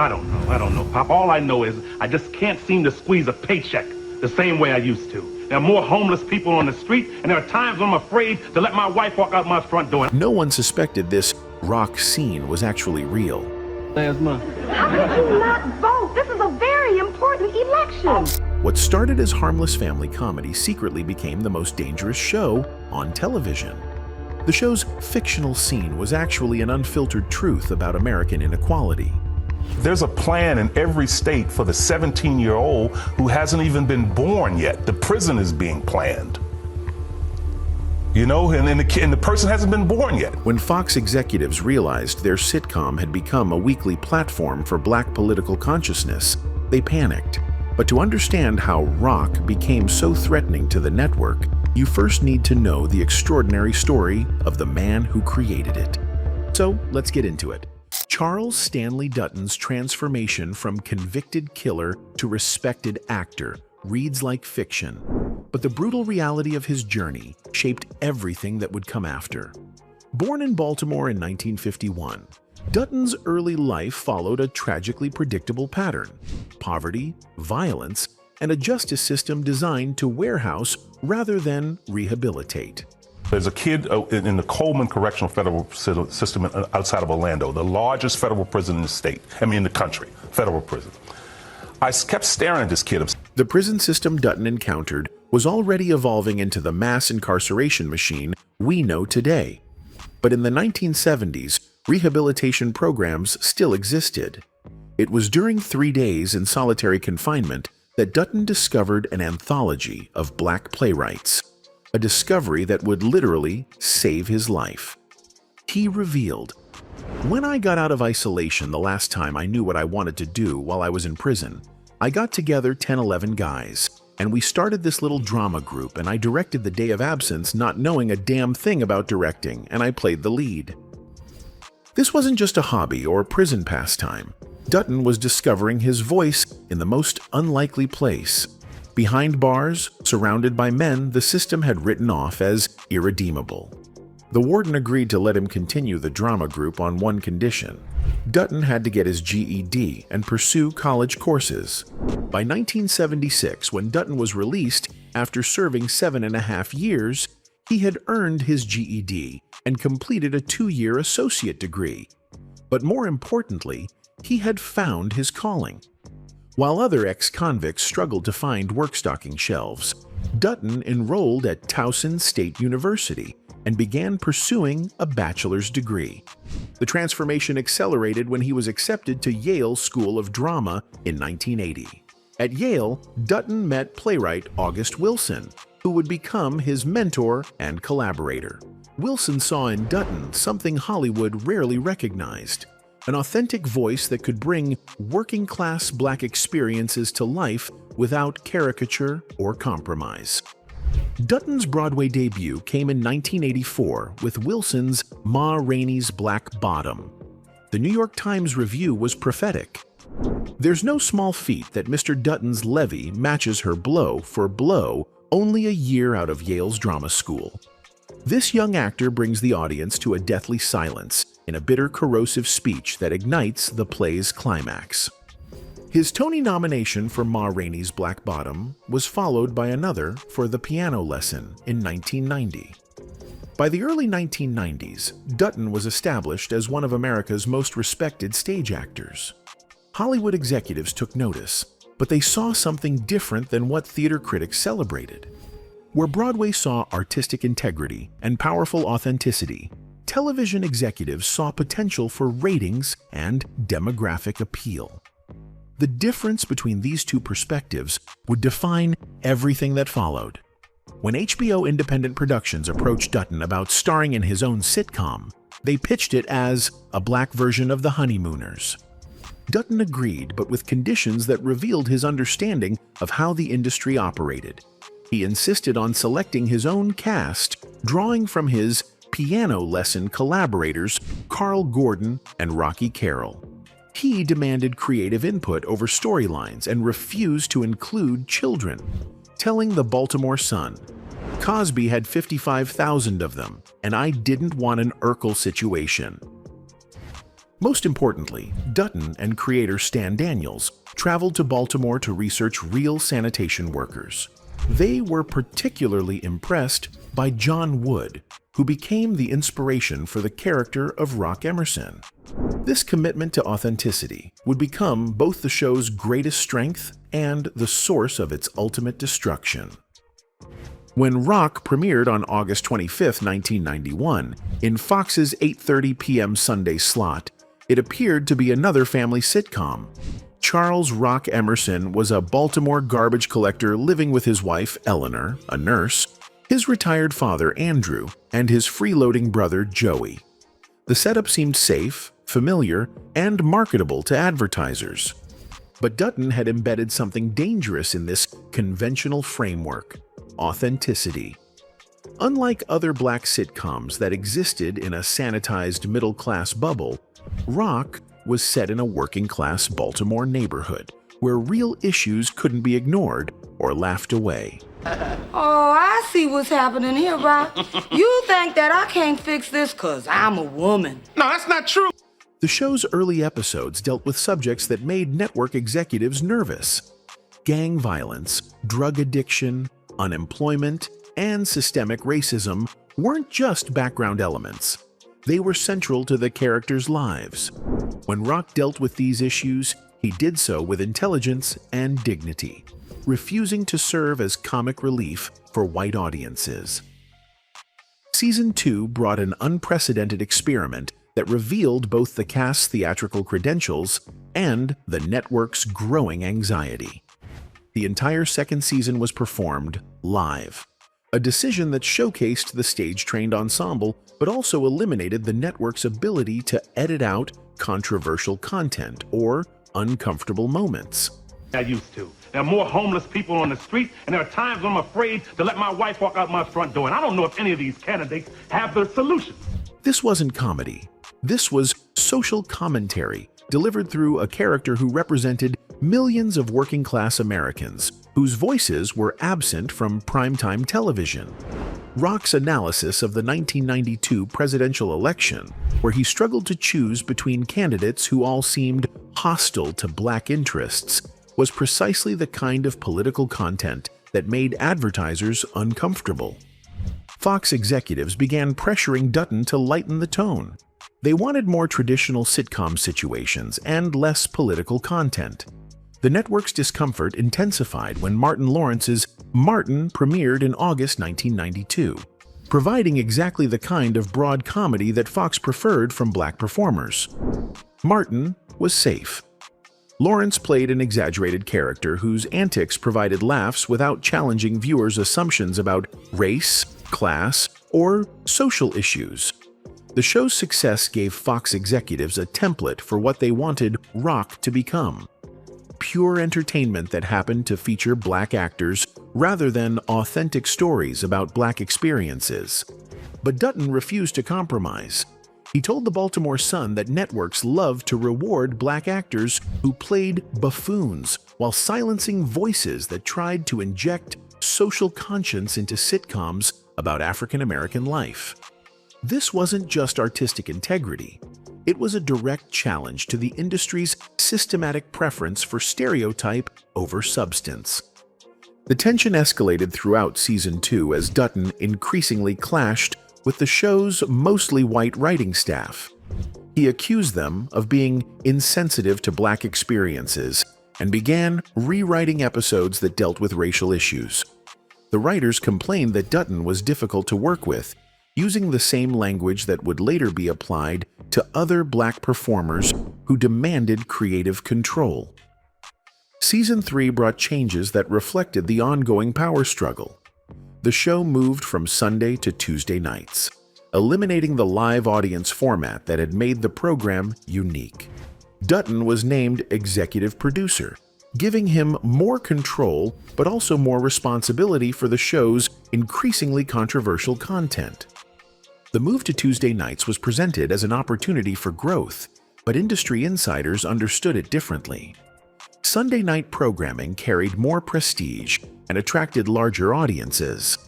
I don't know, Pop. All I know is I just can't seem to squeeze a paycheck the same way I used to. There are more homeless people on the street, and there are times when I'm afraid to let my wife walk out my front door. No one suspected this rock scene was actually real. Last month. How could you not vote? This is a very important election. What started as harmless family comedy secretly became the most dangerous show on television. The show's fictional scene was actually an unfiltered truth about American inequality. There's a plan in every state for the 17-year-old who hasn't even been born yet. The prison is being planned. You know, and the person hasn't been born yet. When Fox executives realized their sitcom had become a weekly platform for black political consciousness, they panicked. But to understand how rock became so threatening to the network, you first need to know the extraordinary story of the man who created it. So let's get into it. Charles Stanley Dutton's transformation from convicted killer to respected actor reads like fiction, but the brutal reality of his journey shaped everything that would come after. Born in Baltimore in 1951, Dutton's early life followed a tragically predictable pattern: poverty, violence, and a justice system designed to warehouse rather than rehabilitate. There's a kid in the Coleman Correctional Federal System outside of Orlando, the largest federal prison in the state, in the country, federal prison. I kept staring at this kid. The prison system Dutton encountered was already evolving into the mass incarceration machine we know today. But in the 1970s, rehabilitation programs still existed. It was during 3 days in solitary confinement that Dutton discovered an anthology of black playwrights, a discovery that would literally save his life. He revealed, "When I got out of isolation the last time I knew what I wanted to do while I was in prison, I got together 10-11 guys, and we started this little drama group, and I directed The Day of Absence not knowing a damn thing about directing, and I played the lead." This wasn't just a hobby or prison pastime. Dutton was discovering his voice in the most unlikely place. Behind bars, surrounded by men the system had written off as irredeemable. The warden agreed to let him continue the drama group on one condition: Dutton had to get his GED and pursue college courses. By 1976, when Dutton was released after serving 7.5 years, he had earned his GED and completed a 2-year associate degree. But more importantly, he had found his calling. While other ex-convicts struggled to find work-stocking shelves, Dutton enrolled at Towson State University and began pursuing a bachelor's degree. The transformation accelerated when he was accepted to Yale School of Drama in 1980. At Yale, Dutton met playwright August Wilson, who would become his mentor and collaborator. Wilson saw in Dutton something Hollywood rarely recognized: an authentic voice that could bring working-class black experiences to life without caricature or compromise. Dutton's Broadway debut came in 1984 with Wilson's Ma Rainey's Black Bottom. The New York Times review was prophetic. "There's no small feat that Mr. Dutton's levy matches her blow for blow only a year out of Yale's drama school. This young actor brings the audience to a deathly silence in a bitter, corrosive speech that ignites the play's climax." His Tony nomination for Ma Rainey's Black Bottom was followed by another for The Piano Lesson in 1990. By the early 1990s, Dutton was established as one of America's most respected stage actors. Hollywood executives took notice, but they saw something different than what theater critics celebrated. Where Broadway saw artistic integrity and powerful authenticity, television executives saw potential for ratings and demographic appeal. The difference between these two perspectives would define everything that followed. When HBO Independent Productions approached Dutton about starring in his own sitcom, they pitched it as a black version of The Honeymooners. Dutton agreed, but with conditions that revealed his understanding of how the industry operated. He insisted on selecting his own cast, drawing from his piano lesson collaborators Carl Gordon and Rocky Carroll. He demanded creative input over storylines and refused to include children, telling the Baltimore Sun, "Cosby had 55,000 of them, and I didn't want an Urkel situation." Most importantly, Dutton and creator Stan Daniels traveled to Baltimore to research real sanitation workers. They were particularly impressed by John Wood, who became the inspiration for the character of Rock Emerson. This commitment to authenticity would become both the show's greatest strength and the source of its ultimate destruction. When Rock premiered on August 25, 1991, in Fox's 8:30 p.m. Sunday slot, it appeared to be another family sitcom. Charles Rock Emerson was a Baltimore garbage collector living with his wife, Eleanor, a nurse, his retired father, Andrew, and his freeloading brother, Joey. The setup seemed safe, familiar, and marketable to advertisers. But Dutton had embedded something dangerous in this conventional framework: authenticity. Unlike other black sitcoms that existed in a sanitized middle-class bubble, Rock was set in a working-class Baltimore neighborhood where real issues couldn't be ignored or laughed away. Oh, I see what's happening here, Rock. You think that I can't fix this 'cause I'm a woman. No, that's not true. The show's early episodes dealt with subjects that made network executives nervous: gang violence, drug addiction, unemployment, and systemic racism weren't just background elements. They were central to the characters' lives. When Rock dealt with these issues, he did so with intelligence and dignity, refusing to serve as comic relief for white audiences. Season 2 brought an unprecedented experiment that revealed both the cast's theatrical credentials and the network's growing anxiety. The entire second season was performed live, a decision that showcased the stage-trained ensemble but also eliminated the network's ability to edit out controversial content or uncomfortable moments. I used to. There are more homeless people on the street, and there are times when I'm afraid to let my wife walk out my front door, and I don't know if any of these candidates have the solutions. This wasn't comedy. This was social commentary, delivered through a character who represented millions of working-class Americans whose voices were absent from primetime television. Rock's analysis of the 1992 presidential election, where he struggled to choose between candidates who all seemed hostile to black interests, was precisely the kind of political content that made advertisers uncomfortable. Fox executives began pressuring Dutton to lighten the tone. They wanted more traditional sitcom situations and less political content. The network's discomfort intensified when Martin Lawrence's Martin premiered in August 1992, providing exactly the kind of broad comedy that Fox preferred from black performers. Martin was safe. Lawrence played an exaggerated character whose antics provided laughs without challenging viewers' assumptions about race, class, or social issues. The show's success gave Fox executives a template for what they wanted Rock to become: pure entertainment that happened to feature black actors rather than authentic stories about black experiences. But Dutton refused to compromise. He told the Baltimore Sun that networks loved to reward black actors who played buffoons while silencing voices that tried to inject social conscience into sitcoms about African American life. This wasn't just artistic integrity. It was a direct challenge to the industry's systematic preference for stereotype over substance. The tension escalated throughout Season 2 as Dutton increasingly clashed with the show's mostly white writing staff. He accused them of being insensitive to black experiences and began rewriting episodes that dealt with racial issues. The writers complained that Dutton was difficult to work with, using the same language that would later be applied to other black performers who demanded creative control. Season 3 brought changes that reflected the ongoing power struggle. The show moved from Sunday to Tuesday nights, eliminating the live audience format that had made the program unique. Dutton was named executive producer, giving him more control but also more responsibility for the show's increasingly controversial content. The move to Tuesday nights was presented as an opportunity for growth, but industry insiders understood it differently. Sunday night programming carried more prestige and attracted larger audiences.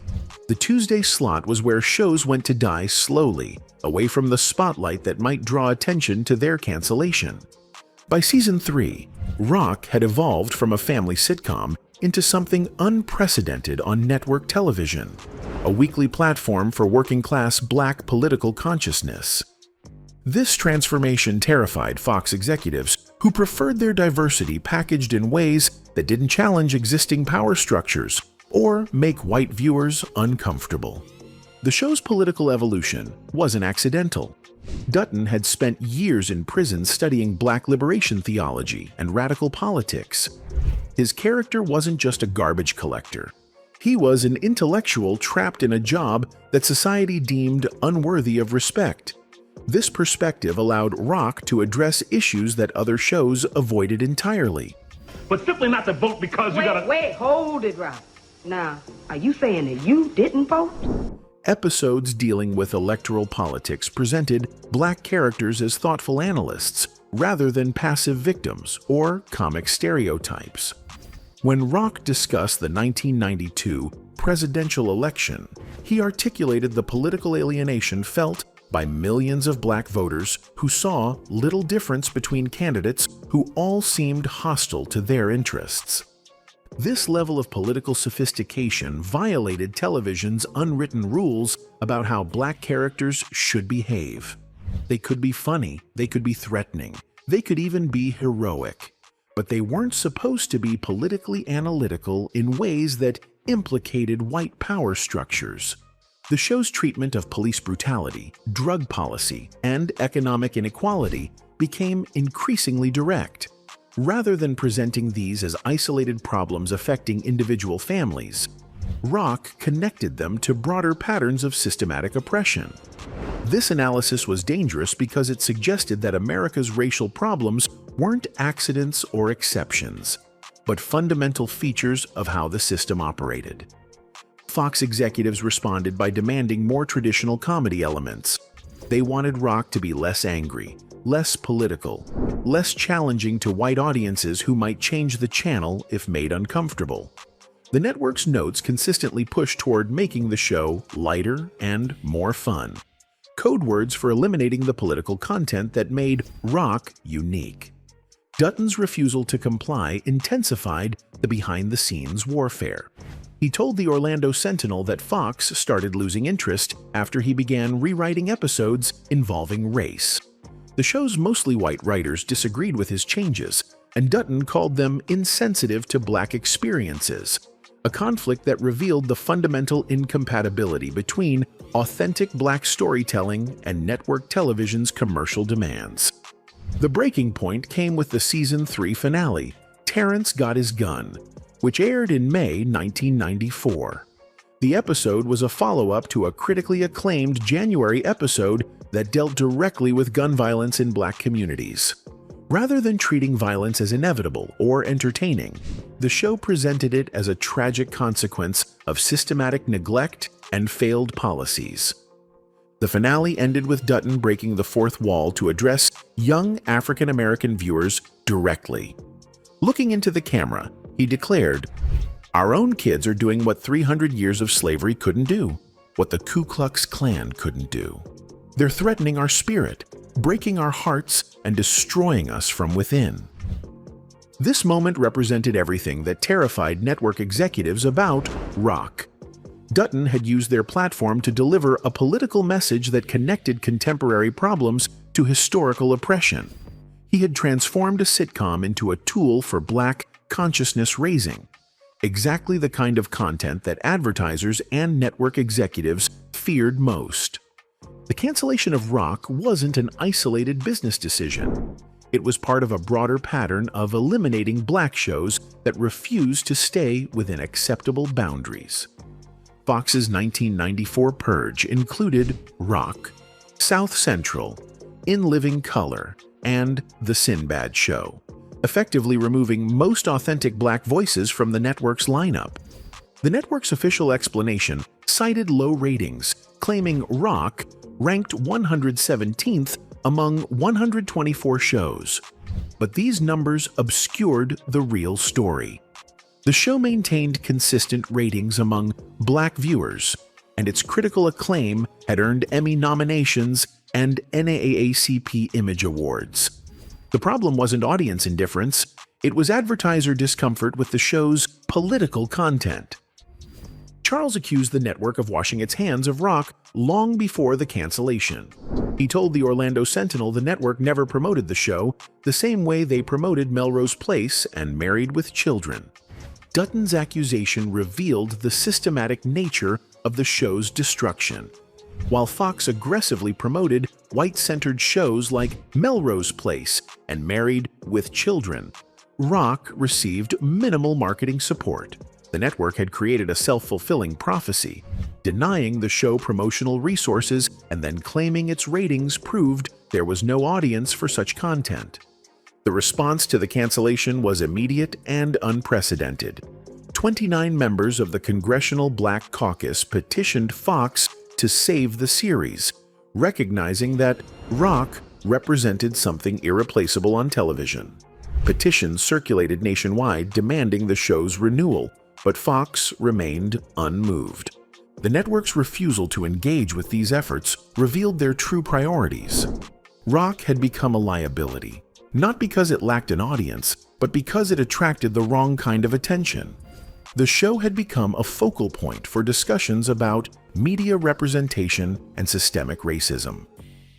The Tuesday slot was where shows went to die slowly, away from the spotlight that might draw attention to their cancellation. By season 3, Rock had evolved from a family sitcom into something unprecedented on network television, a weekly platform for working-class Black political consciousness. This transformation terrified Fox executives who preferred their diversity packaged in ways that didn't challenge existing power structures or make white viewers uncomfortable. The show's political evolution wasn't accidental. Dutton had spent years in prison studying Black liberation theology and radical politics. His character wasn't just a garbage collector. He was an intellectual trapped in a job that society deemed unworthy of respect. This perspective allowed Rock to address issues that other shows avoided entirely. But simply not to vote because you gotta... Wait, hold it, Rock. Now, are you saying that you didn't vote? Episodes dealing with electoral politics presented Black characters as thoughtful analysts rather than passive victims or comic stereotypes. When Rock discussed the 1992 presidential election, he articulated the political alienation felt by millions of Black voters who saw little difference between candidates who all seemed hostile to their interests. This level of political sophistication violated television's unwritten rules about how Black characters should behave. They could be funny, they could be threatening, they could even be heroic, but they weren't supposed to be politically analytical in ways that implicated white power structures. The show's treatment of police brutality, drug policy, and economic inequality became increasingly direct. Rather than presenting these as isolated problems affecting individual families, Rock connected them to broader patterns of systematic oppression. This analysis was dangerous because it suggested that America's racial problems weren't accidents or exceptions, but fundamental features of how the system operated. Fox executives responded by demanding more traditional comedy elements. They wanted Rock to be less angry, less political, less challenging to white audiences who might change the channel if made uncomfortable. The network's notes consistently pushed toward making the show lighter and more fun, code words for eliminating the political content that made Rock unique. Dutton's refusal to comply intensified the behind-the-scenes warfare. He told the Orlando Sentinel that Fox started losing interest after he began rewriting episodes involving race. The show's mostly white writers disagreed with his changes, and Dutton called them insensitive to Black experiences, a conflict that revealed the fundamental incompatibility between authentic Black storytelling and network television's commercial demands. The breaking point came with the season 3 finale, Terrence Got His Gun, which aired in May 1994. The episode was a follow-up to a critically acclaimed January episode that dealt directly with gun violence in Black communities. Rather than treating violence as inevitable or entertaining, the show presented it as a tragic consequence of systematic neglect and failed policies. The finale ended with Dutton breaking the fourth wall to address young African-American viewers directly. Looking into the camera, he declared, "Our own kids are doing what 300 years of slavery couldn't do, what the Ku Klux Klan couldn't do. They're threatening our spirit, breaking our hearts, and destroying us from within." This moment represented everything that terrified network executives about Rock. Dutton had used their platform to deliver a political message that connected contemporary problems to historical oppression. He had transformed a sitcom into a tool for Black consciousness raising, exactly the kind of content that advertisers and network executives feared most. The cancellation of Rock wasn't an isolated business decision. It was part of a broader pattern of eliminating Black shows that refused to stay within acceptable boundaries. Fox's 1994 purge included Rock, South Central, In Living Color, and The Sinbad Show, effectively removing most authentic Black voices from the network's lineup. The network's official explanation cited low ratings, claiming Rock ranked 117th among 124 shows. But these numbers obscured the real story. The show maintained consistent ratings among Black viewers, and its critical acclaim had earned Emmy nominations and NAACP Image Awards. The problem wasn't audience indifference, it was advertiser discomfort with the show's political content. Charles accused the network of washing its hands of rock long before the cancellation. He told the Orlando Sentinel the network never promoted the show the same way they promoted Melrose Place and Married with Children. Dutton's accusation revealed the systematic nature of the show's destruction. While Fox aggressively promoted white-centered shows like Melrose Place and Married with Children, rock received minimal marketing support. The network had created a self-fulfilling prophecy, denying the show promotional resources and then claiming its ratings proved there was no audience for such content. The response to the cancellation was immediate and unprecedented. 29 members of the Congressional Black Caucus petitioned Fox to save the series, recognizing that rock represented something irreplaceable on television. Petitions circulated nationwide demanding the show's renewal, but Fox remained unmoved. The network's refusal to engage with these efforts revealed their true priorities. Rock had become a liability, not because it lacked an audience, but because it attracted the wrong kind of attention. The show had become a focal point for discussions about media representation and systemic racism,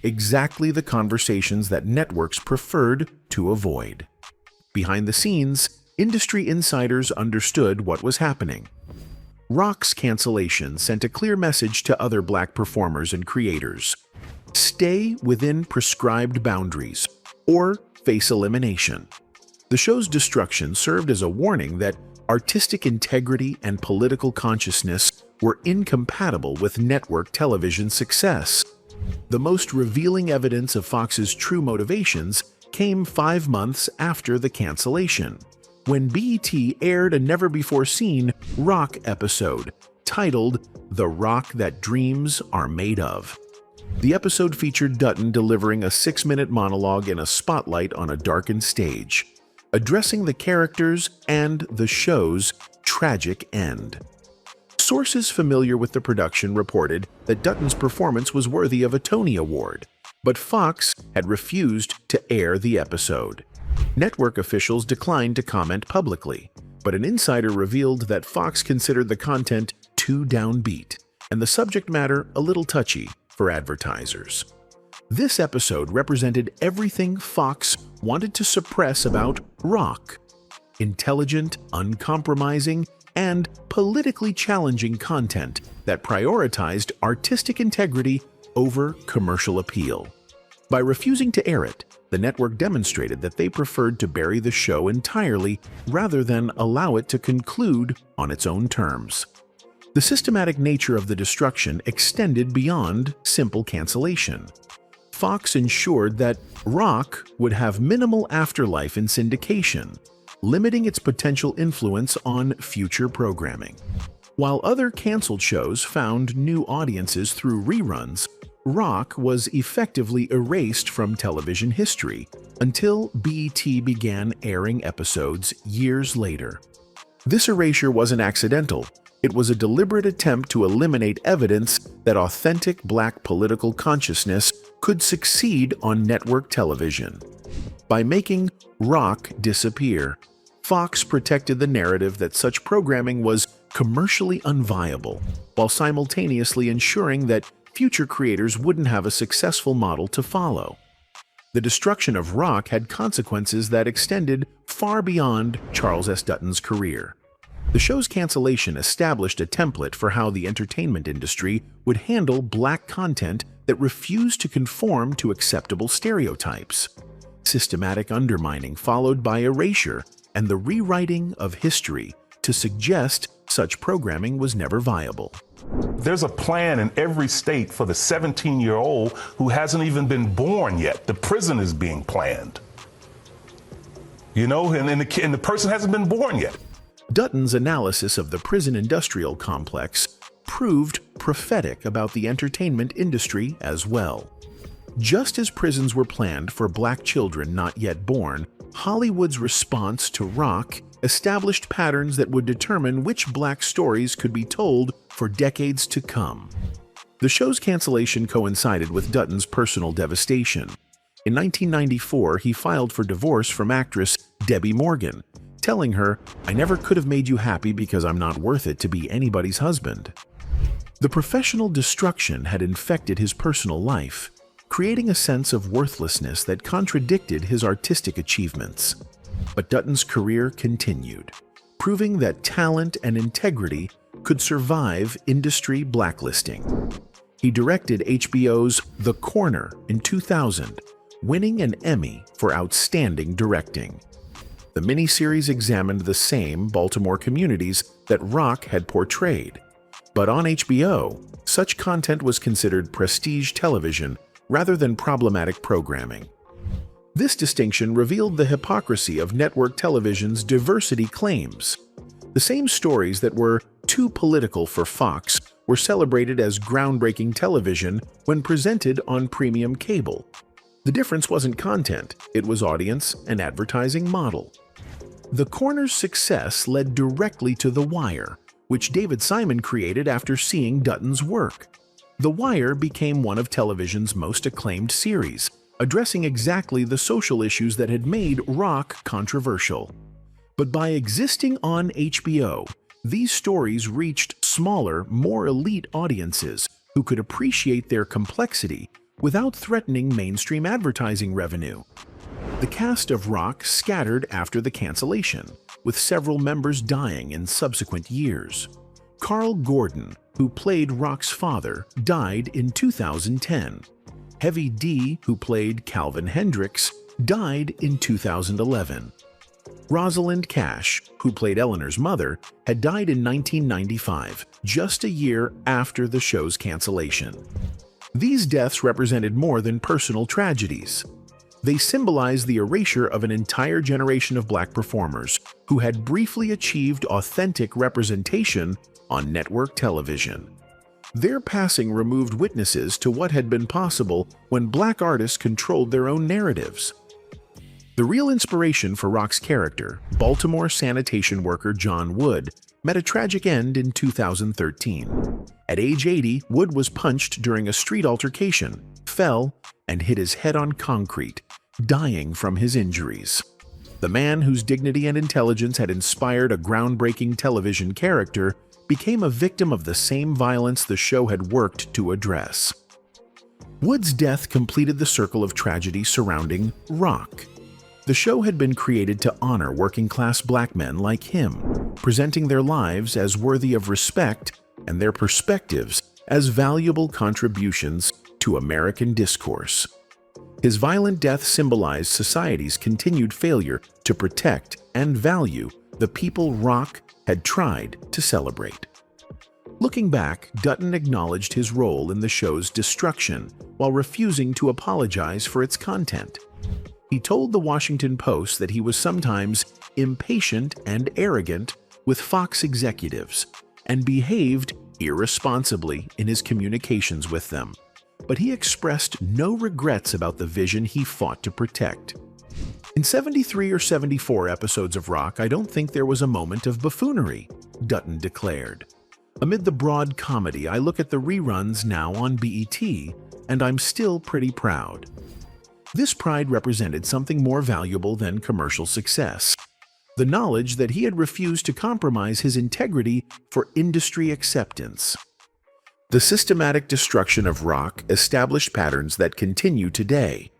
exactly the conversations that networks preferred to avoid. Behind the scenes, industry insiders understood what was happening. Rock's cancellation sent a clear message to other Black performers and creators: stay within prescribed boundaries, or face elimination. The show's destruction served as a warning that artistic integrity and political consciousness were incompatible with network television success. The most revealing evidence of Fox's true motivations came 5 months after the cancellation, when BET aired a never-before-seen rock episode titled "The Rock That Dreams Are Made Of." The episode featured Dutton delivering a 6-minute monologue in a spotlight on a darkened stage, addressing the characters and the show's tragic end. Sources familiar with the production reported that Dutton's performance was worthy of a Tony Award, but Fox had refused to air the episode. Network officials declined to comment publicly, but an insider revealed that Fox considered the content too downbeat and the subject matter a little touchy for advertisers. This episode represented everything Fox wanted to suppress about rock: intelligent, uncompromising, and politically challenging content that prioritized artistic integrity over commercial appeal. By refusing to air it, the network demonstrated that they preferred to bury the show entirely rather than allow it to conclude on its own terms. The systematic nature of the destruction extended beyond simple cancellation. Fox ensured that rock would have minimal afterlife in syndication, limiting its potential influence on future programming. While other canceled shows found new audiences through reruns, rock was effectively erased from television history until BET began airing episodes years later. This erasure wasn't accidental. It was a deliberate attempt to eliminate evidence that authentic Black political consciousness could succeed on network television. By making rock disappear, Fox protected the narrative that such programming was commercially unviable, while simultaneously ensuring that future creators wouldn't have a successful model to follow. The destruction of rock had consequences that extended far beyond Charles S. Dutton's career. The show's cancellation established a template for how the entertainment industry would handle Black content that refused to conform to acceptable stereotypes. Systematic undermining followed by erasure and the rewriting of history to suggest such programming was never viable. There's a plan in every state for the 17-year-old who hasn't even been born yet. The prison is being planned. You know, and the person hasn't been born yet. Dutton's analysis of the prison industrial complex proved prophetic about the entertainment industry as well. Just as prisons were planned for Black children not yet born, Hollywood's response to rock established patterns that would determine which black stories could be told for decades to come. The show's cancellation coincided with Dutton's personal devastation. In 1994, he filed for divorce from actress Debbie Morgan, telling her, "I never could have made you happy because I'm not worth it to be anybody's husband." The professional destruction had infected his personal life, creating a sense of worthlessness that contradicted his artistic achievements. But Dutton's career continued, proving that talent and integrity could survive industry blacklisting. He directed HBO's The Corner in 2000, winning an Emmy for outstanding directing. The miniseries examined the same Baltimore communities that Rock had portrayed. But on HBO, such content was considered prestige television rather than problematic programming. This distinction revealed the hypocrisy of network television's diversity claims. The same stories that were too political for Fox were celebrated as groundbreaking television when presented on premium cable. The difference wasn't content, it was audience and advertising model. The Corner's success led directly to The Wire, which David Simon created after seeing Dutton's work. The Wire became one of television's most acclaimed series, addressing exactly the social issues that had made Rock controversial. But by existing on HBO, these stories reached smaller, more elite audiences who could appreciate their complexity without threatening mainstream advertising revenue. The cast of Rock scattered after the cancellation, with several members dying in subsequent years. Carl Gordon, who played Rock's father, died in 2010. Heavy D, who played Calvin Hendricks, died in 2011. Rosalind Cash, who played Eleanor's mother, had died in 1995, just a year after the show's cancellation. These deaths represented more than personal tragedies. They symbolized the erasure of an entire generation of black performers who had briefly achieved authentic representation on network television. Their passing removed witnesses to what had been possible when black artists controlled their own narratives. The real inspiration for Rock's character, Baltimore sanitation worker John Wood, met a tragic end in 2013. At age 80, Wood was punched during a street altercation, fell, and hit his head on concrete, dying from his injuries. The man whose dignity and intelligence had inspired a groundbreaking television character became a victim of the same violence the show had worked to address. Wood's death completed the circle of tragedy surrounding Rock. The show had been created to honor working-class black men like him, presenting their lives as worthy of respect and their perspectives as valuable contributions to American discourse. His violent death symbolized society's continued failure to protect and value the people Rock had tried to celebrate. Looking back, Dutton acknowledged his role in the show's destruction while refusing to apologize for its content. He told the Washington Post that he was sometimes impatient and arrogant with Fox executives and behaved irresponsibly in his communications with them, but he expressed no regrets about the vision he fought to protect. In 73 or 74 episodes of Rock, I don't think there was a moment of buffoonery, Dutton declared. Amid the broad comedy, I look at the reruns now on BET, and I'm still pretty proud. This pride represented something more valuable than commercial success: the knowledge that he had refused to compromise his integrity for industry acceptance. The systematic destruction of Rock established patterns that continue today.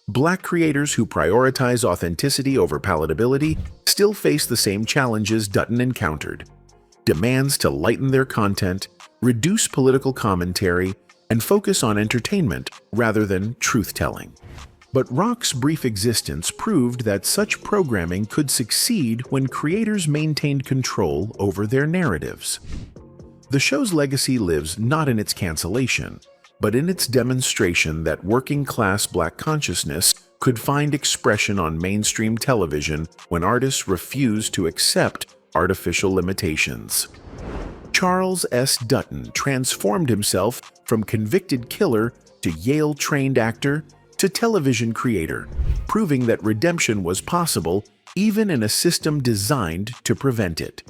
Black creators who prioritize authenticity over palatability still face the same challenges Dutton encountered: demands to lighten their content, reduce political commentary, and focus on entertainment rather than truth-telling. But Rock's brief existence proved that such programming could succeed when creators maintained control over their narratives. The show's legacy lives not in its cancellation, but in its demonstration that working-class black consciousness could find expression on mainstream television when artists refused to accept artificial limitations. Charles S. Dutton transformed himself from convicted killer to Yale-trained actor to television creator, proving that redemption was possible even in a system designed to prevent it.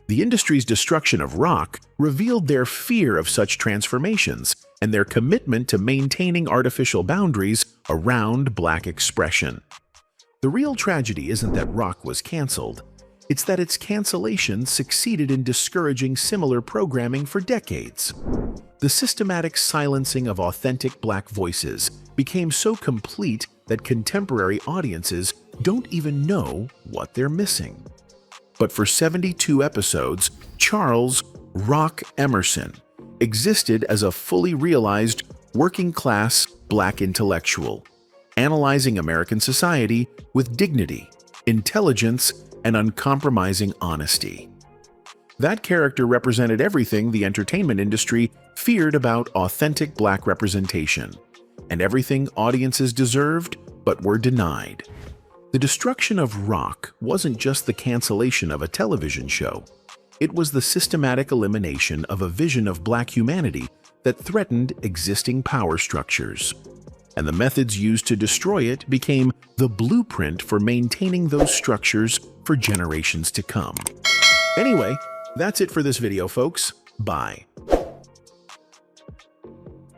The industry's destruction of rock revealed their fear of such transformations and their commitment to maintaining artificial boundaries around Black expression. The real tragedy isn't that rock was canceled. It's that its cancellation succeeded in discouraging similar programming for decades. The systematic silencing of authentic Black voices became so complete that contemporary audiences don't even know what they're missing. But for 72 episodes, Charles "Rock" Emerson existed as a fully realized, working-class Black intellectual, analyzing American society with dignity, intelligence, and uncompromising honesty. That character represented everything the entertainment industry feared about authentic Black representation, and everything audiences deserved but were denied. The destruction of rock wasn't just the cancellation of a television show. It was the systematic elimination of a vision of Black humanity that threatened existing power structures. And the methods used to destroy it became the blueprint for maintaining those structures for generations to come. Anyway, that's it for this video, folks. Bye.